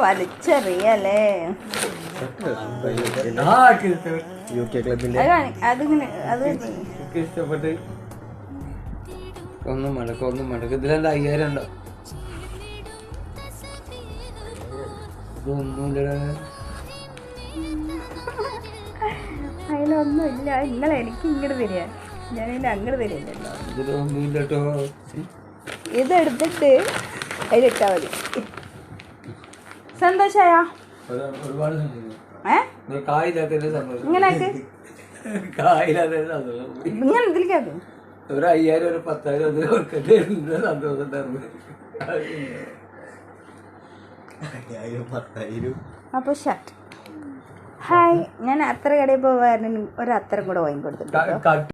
വലിച്ചെറിയല്ലേ അതിങ്ങനെ അത് ഇഷ്ടപ്പെട്ട് ഒന്നും മടക്ക ഇതിലെന്താ 5000 ഉണ്ടോ? അതിലൊന്നുമില്ല. നിങ്ങൾ എനിക്ക് ഇങ്ങോട്ട് തരിക, ഞാൻ ഇതിൻ്റെ അങ്ങോട്ട് തരില്ലല്ലോ. ഇതിലൊന്നുമില്ലട്ടോ. ഇതെടുത്തിട്ട് അതിലിട്ടാ മതി. സന്തോഷായോ? ഒരുപാട് ഇങ്ങനെ ഇങ്ങനെ ഇതിലേക്കാക്കും. ഒരു 5000 ഒരു 10,000 അത് കൊടുക്കട്ടെ. സന്തോഷം ഉണ്ടായിരുന്നു. അപ്പൊ ഷർട്ട് ഹായ്. ഞാൻ അത്ര കടയിൽ പോകാൻ ഒരു അത്തരം കൂടെ വാങ്ങിക്കൊടുത്തിട്ടുണ്ട്.